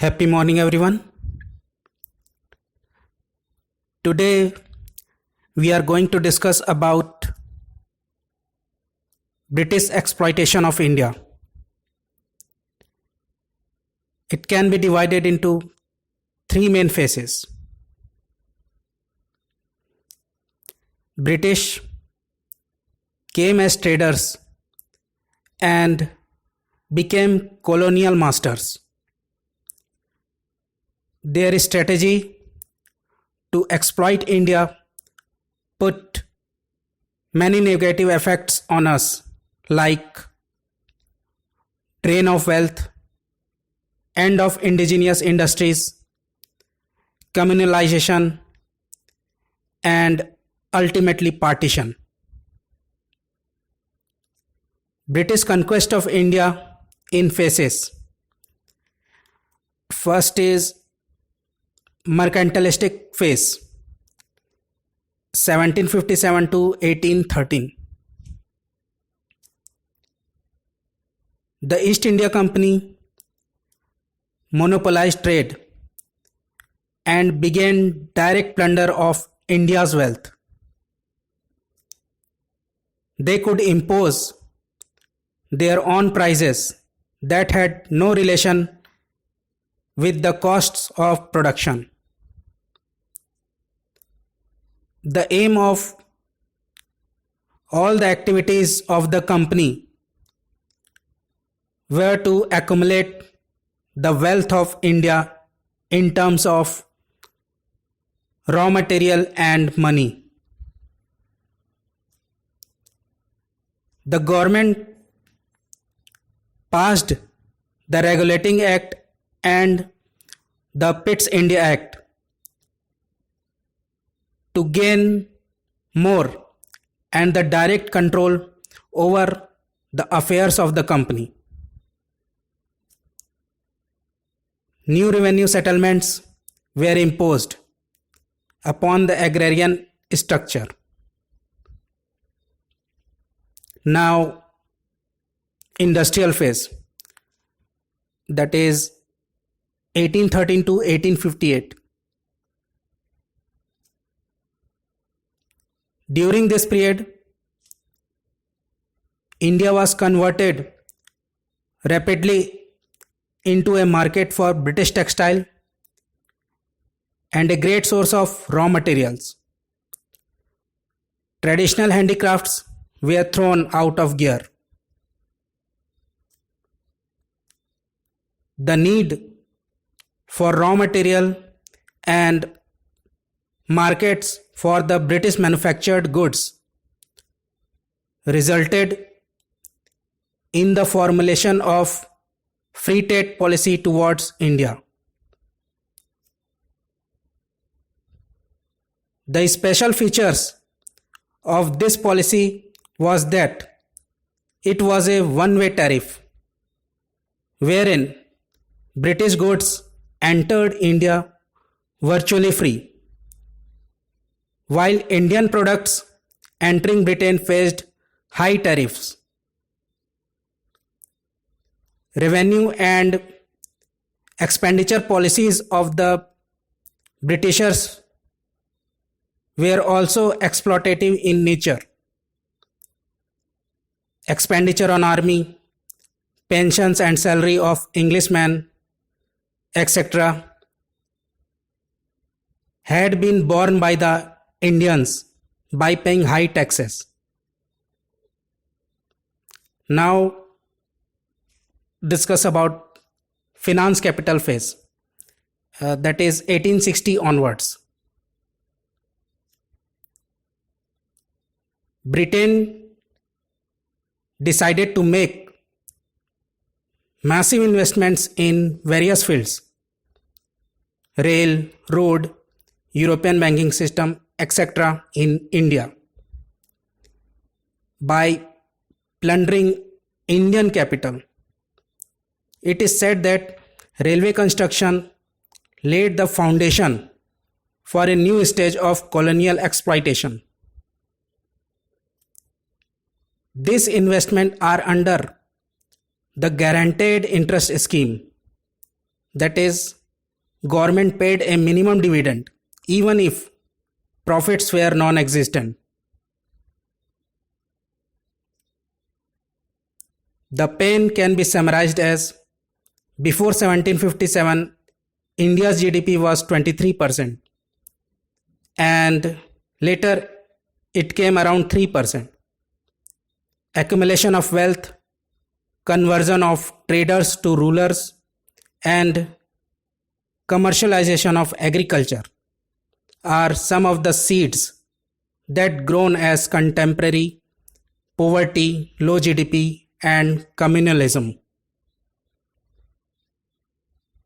Happy morning, everyone. Today we are going to discuss about British exploitation of India. It can be divided into three main phases. British came as traders and became colonial masters. Their strategy to exploit India put many negative effects on us, like drain of wealth, end of indigenous industries, communalization, and ultimately partition. British conquest of India in phases. First is Mercantilist Phase, 1757 to 1813. The East India Company monopolized trade and began direct plunder of India's wealth. They could impose their own prices that had no relation with the costs of production. The aim of all the activities of the company were to accumulate the wealth of India in terms of raw material and money. The government passed the Regulating Act and the Pitt's India Act to gain more and the direct control over the affairs of the company. New revenue settlements were imposed upon the agrarian structure. Now, industrial phase, that is 1813 to 1858. During this period, India was converted rapidly into a market for British textile and a great source of raw materials. Traditional handicrafts were thrown out of gear. The need for raw material and markets for the British manufactured goods resulted in the formulation of free trade policy towards India. The special features of this policy was that it was a one-way tariff, wherein British goods entered India virtually free, while Indian products entering Britain faced high tariffs. Revenue and expenditure policies of the Britishers were also exploitative in nature. Expenditure on army, pensions and salary of Englishmen, etc., had been borne by the Indians by paying high taxes. Now, discuss about finance capital phase, that is 1860 onwards. Britain decided to make massive investments in various fields: rail, road, European banking system, etc. in India by plundering Indian capital. It is said that railway construction laid the foundation for a new stage of colonial exploitation. These investments are under the guaranteed interest scheme, That is, government paid a minimum dividend even if profits were non-existent. The pain can be summarized as before 1757, India's GDP was 23% and later it came around 3%. Accumulation of wealth, conversion of traders to rulers, and commercialization of agriculture are some of the seeds that grown as contemporary poverty, low GDP, and communalism.